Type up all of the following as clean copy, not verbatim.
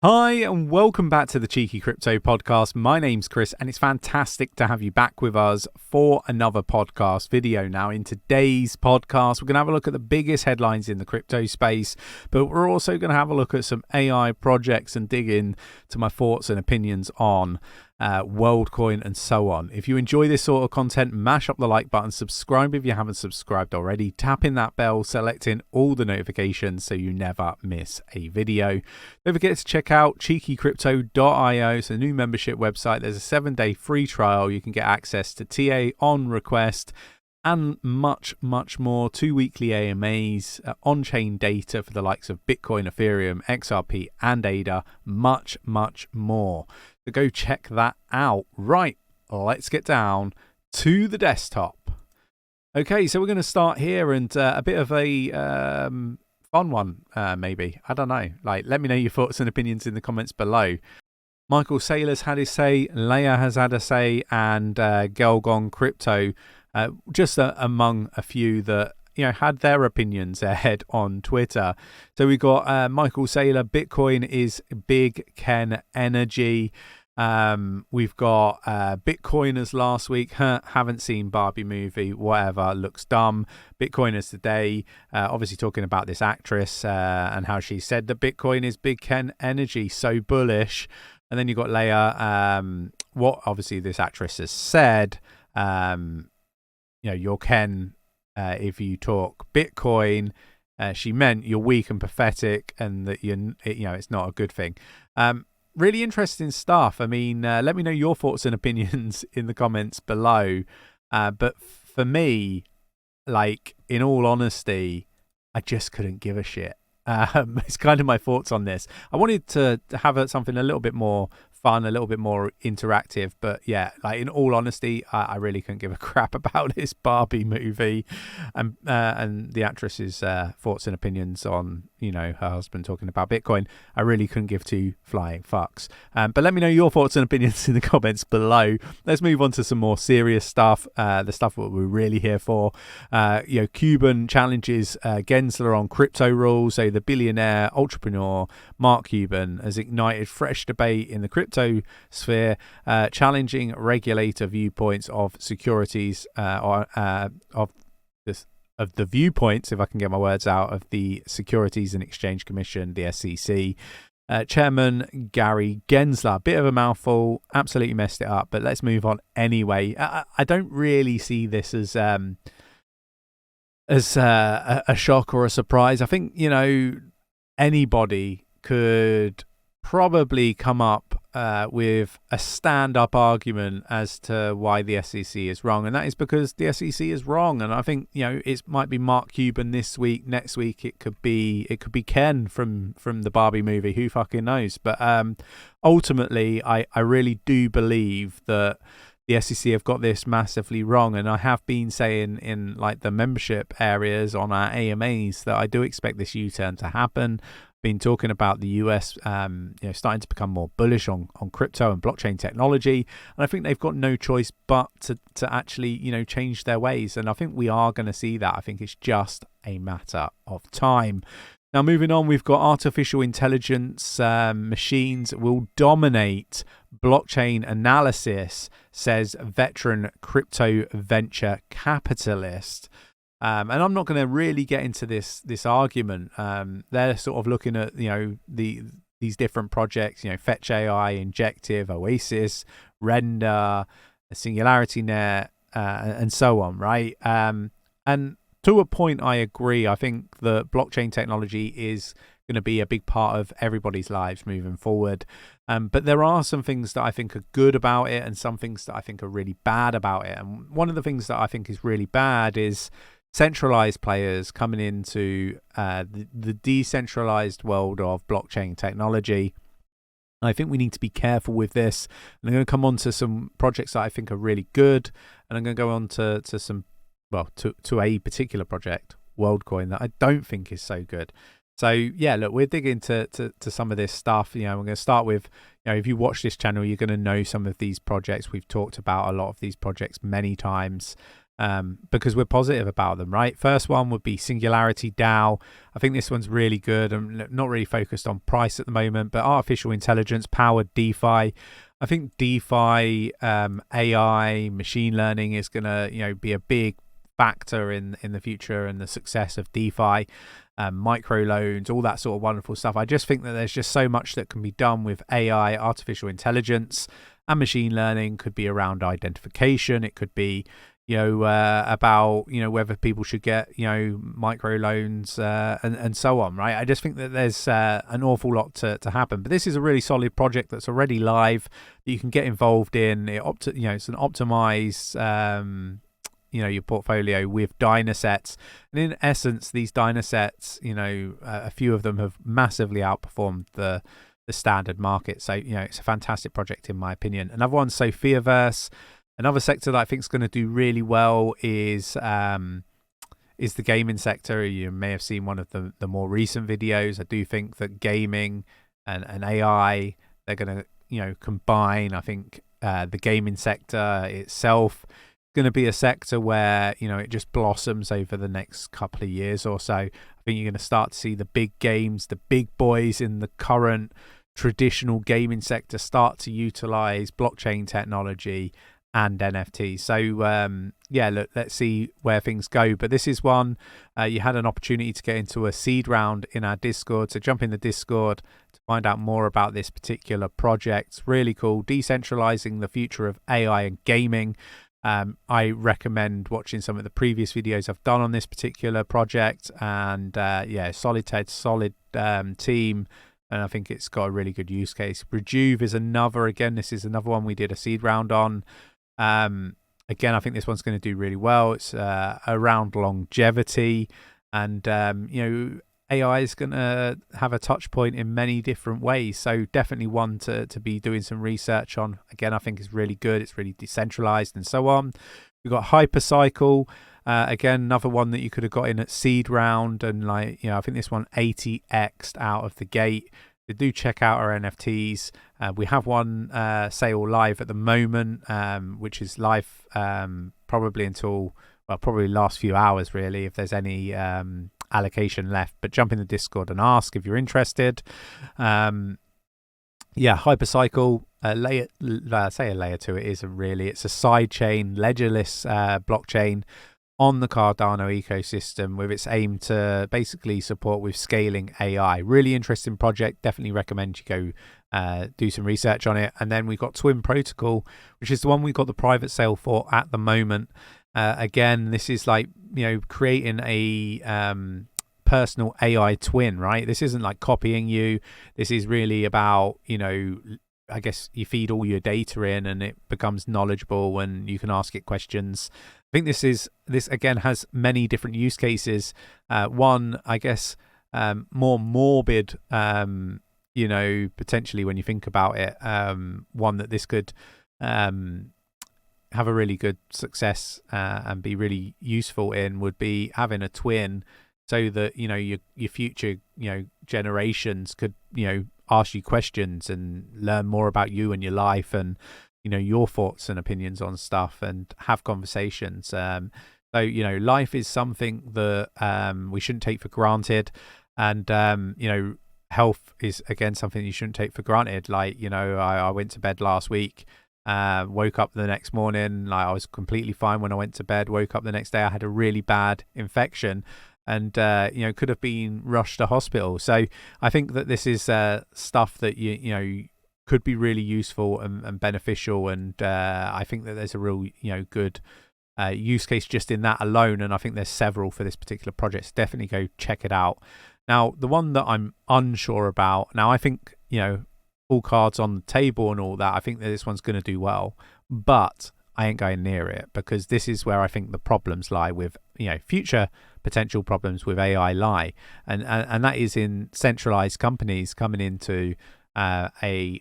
Hi, and welcome back to the Cheeky Crypto Podcast. My name's Chris, and it's fantastic to have you back with us for another podcast video. Now, in today's podcast, we're going to have a look at the biggest headlines in the crypto space, but we're also going to have a look at some AI projects and dig into my thoughts and opinions on WorldCoin and so on. If you enjoy this sort of content, mash up the like button, subscribe if you haven't subscribed already, tap in that bell, selecting all the notifications so you never miss a video. Don't forget to check out 𝗕𝗘𝗪𝗠𝗠𝗘𝗥𝗦. It's a new membership website. There's a 7-day free trial. You can get access to TA on request and much more. 2 weekly AMAs, on-chain data for the likes of Bitcoin, Ethereum, XRP and ADA, much more. So go check that out. Right, let's get down to the desktop. Okay, so we're going to start here, and a bit of a fun one, maybe. I don't know. Let me know your thoughts and opinions in the comments below. Michael Saylor's had his say, 𝗕𝗂 has had a say, and 𝗕𝗘𝗀𝗀𝗀𝗀, just among a few that had their opinions ahead on Twitter. So we got Michael Saylor, Bitcoin is big Ken energy. We've got Bitcoiners last week, haven't seen Barbie movie, whatever, looks dumb. Bitcoiners today, obviously talking about this actress and how she said that Bitcoin is big Ken energy, so bullish. And then you got 𝗕𝗂, what obviously this actress has said, you're Ken if you talk Bitcoin. She meant you're weak and pathetic, and that it's not a good thing. Really interesting stuff. I mean, let me know your thoughts and opinions in the comments below. But for me, in all honesty, I just couldn't give a shit. It's kind of my thoughts on this. I wanted to have something a little bit more fun, a little bit more interactive, but yeah, in all honesty, I really couldn't give a crap about this Barbie movie, and the actress's thoughts and opinions on her husband talking about Bitcoin. I really couldn't give two flying fucks. But let me know your thoughts and opinions in the comments below. Let's move on to some more serious stuff, the stuff that we're really here for. Cuban challenges Gensler on crypto rules. So the billionaire entrepreneur Mark Cuban has ignited fresh debate in the crypto sphere, challenging regulator viewpoints of securities of the viewpoints, if I can get my words out, of the Securities and Exchange Commission, the SEC. Chairman Gary Gensler, bit of a mouthful, absolutely messed it up, but let's move on anyway. I don't really see this as a shock or a surprise. I think anybody could probably come up with a stand-up argument as to why the SEC is wrong, and that is because the SEC is wrong. And I think it might be Mark Cuban this week, next week it could be Ken from the Barbie movie, who fucking knows. But ultimately I really do believe that the SEC have got this massively wrong, and I have been saying in the membership areas on our AMAs that I do expect this U-turn to happen. Been talking about the US starting to become more bullish on crypto and blockchain technology, and I think they've got no choice but to actually change their ways, and I think we are going to see that. I think it's just a matter of time. Now, moving on, we've got artificial intelligence machines will dominate blockchain analysis, says veteran crypto venture capitalist. And I'm not going to really get into this argument. They're sort of looking at these different projects, Fetch AI, Injective, Oasis, Render, SingularityNet, and so on, right? And to a point, I agree. I think that blockchain technology is going to be a big part of everybody's lives moving forward. But there are some things that I think are good about it, and some things that I think are really bad about it. And one of the things that I think is really bad is centralized players coming into the decentralized world of blockchain technology. I think we need to be careful with this. And I'm going to come on to some projects that I think are really good, and I'm going to go on to some, to a particular project, WorldCoin, that I don't think is so good. So yeah, look, we're digging to some of this stuff. We're going to start with, if you watch this channel, you're going to know some of these projects. We've talked about a lot of these projects many times. because we're positive about them, right? First one would be Singularity DAO. I think this one's really good. I'm not really focused on price at the moment, but artificial intelligence powered DeFi. I think DeFi, AI, machine learning is going to, be a big factor in the future and the success of DeFi, micro loans, all that sort of wonderful stuff. I just think that there's just so much that can be done with AI, artificial intelligence, and machine learning. Could be around identification. It could be about whether people should get micro loans and so on, right? I just think that there's an awful lot to happen, but this is a really solid project that's already live that you can get involved in. It's an optimized your portfolio with dynasets, and in essence these dynasets, a few of them have massively outperformed the standard market. So it's a fantastic project in my opinion. Another one, 𝗖𝗢𝗠𝗠𝗘𝗧𝗏. Another sector that I think is going to do really well is the gaming sector. You may have seen one of the more recent videos. I do think that gaming and AI, they're going to combine. I think the gaming sector itself is going to be a sector where it just blossoms over the next couple of years or so. I think you're going to start to see the big games, the big boys in the current traditional gaming sector start to utilize blockchain technology and NFTs. So look, let's see where things go. But this is one, you had an opportunity to get into a seed round in our Discord. So jump in the Discord to find out more about this particular project. It's really cool. Decentralizing the future of AI and gaming. I recommend watching some of the previous videos I've done on this particular project. And solid TED, solid team. And I think it's got a really good use case. 𝗕𝗓𝗪 is another, again, this is another one we did a seed round on. Again, I think this one's going to do really well. It's around longevity, and AI is going to have a touch point in many different ways. So definitely one to be doing some research on. Again, I think is really good. It's really decentralized and so on. We've got Hypercycle. Again, another one that you could have got in at seed round, and I think this one 80x'd out of the gate. So do check out our NFTs. We have one sale live at the moment, which is live probably until, probably last few hours really, if there's any allocation left. But jump in the Discord and ask if you're interested. Hypercycle, layer 2, it isn't really. It's a sidechain, ledgerless blockchain on the Cardano ecosystem, with its aim to basically support with scaling AI. Really interesting project. Definitely recommend you go do some research on it. And then we've got Twin Protocol, which is the one we got the private sale for at the moment. Again, this is like creating a personal AI twin, right? This isn't like copying you. This is really about I guess you feed all your data in and it becomes knowledgeable and you can ask it questions. I think this again has many different use cases. One, I guess, more morbid, potentially when you think about it, one that this could have a really good success and be really useful in would be having a twin, so that your future generations could ask you questions and learn more about you and your life and your thoughts and opinions on stuff and have conversations. So life is something that we shouldn't take for granted, and health is again something you shouldn't take for granted. Like I went to bed last week, woke up the next morning, like I was completely fine when I went to bed. Woke up the next day, I had a really bad infection, and could have been rushed to hospital. So I think that this is stuff that you could be really useful and beneficial, and I think that there's a real good use case just in that alone, and I think there's several for this particular project. So definitely go check it out. Now, the one that I'm unsure about, now I think all cards on the table and all that, I think that this one's going to do well, but I ain't going near it, because this is where I think the problems lie with future potential problems with AI lie, and that is in centralized companies coming into a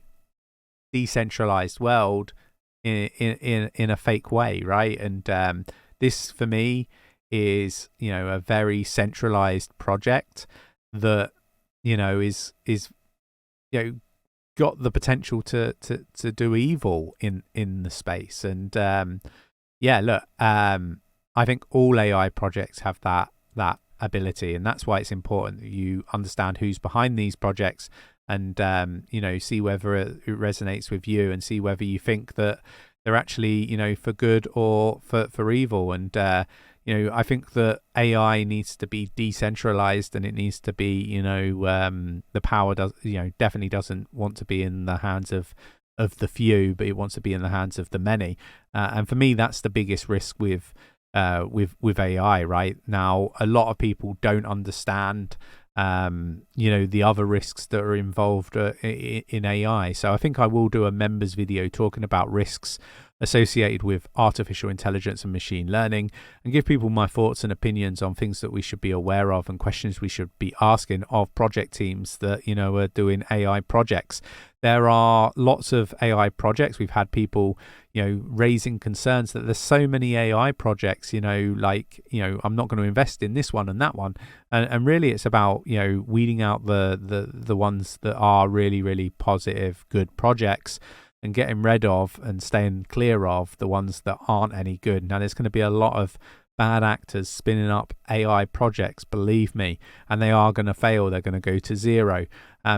decentralized world in a fake way, right? And this for me is a very centralized project that is got the potential to do evil in the space. And look, I think all AI projects have that ability, and that's why it's important that you understand who's behind these projects and see whether it resonates with you, and see whether you think that they're actually for good or for evil. And I think that AI needs to be decentralized, and it needs to be the power definitely doesn't want to be in the hands of the few, but it wants to be in the hands of the many. And for me, that's the biggest risk with AI right now. A lot of people don't understand the other risks that are involved in AI. So I think I will do a members video talking about risks associated with artificial intelligence and machine learning, and give people my thoughts and opinions on things that we should be aware of and questions we should be asking of project teams that are doing AI projects. There are lots of AI projects. We've had people raising concerns that there's so many AI projects, I'm not going to invest in this one and that one, and really it's about weeding out the ones that are really, really positive, good projects, and getting rid of and staying clear of the ones that aren't any good. Now, there's going to be a lot of bad actors spinning up AI projects, believe me, and they are going to fail. They're going to go to zero.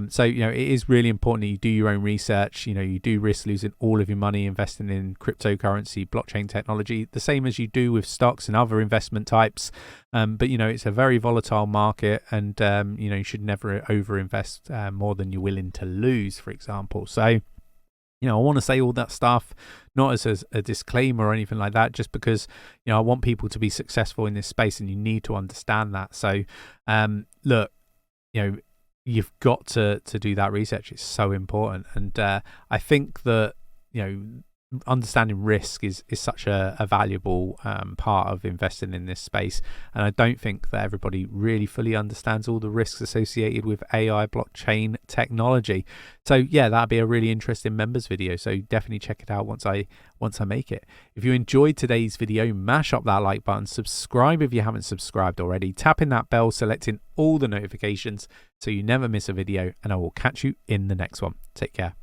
So it is really important that you do your own research. You do risk losing all of your money investing in cryptocurrency, blockchain technology, the same as you do with stocks and other investment types. But it's a very volatile market, and you should never overinvest more than you're willing to lose, for example. So I want to say all that stuff, not as a disclaimer or anything like that, just because, I want people to be successful in this space, and you need to understand that. So, look, you've got to do that research. It's so important. And I think that, understanding risk is such a valuable part of investing in this space. And I don't think that everybody really fully understands all the risks associated with AI blockchain technology. So yeah, that'd be a really interesting members video. So definitely check it out once I make it. If you enjoyed today's video, mash up that like button, subscribe if you haven't subscribed already, tap in that bell, selecting all the notifications so you never miss a video, and I will catch you in the next one. Take care.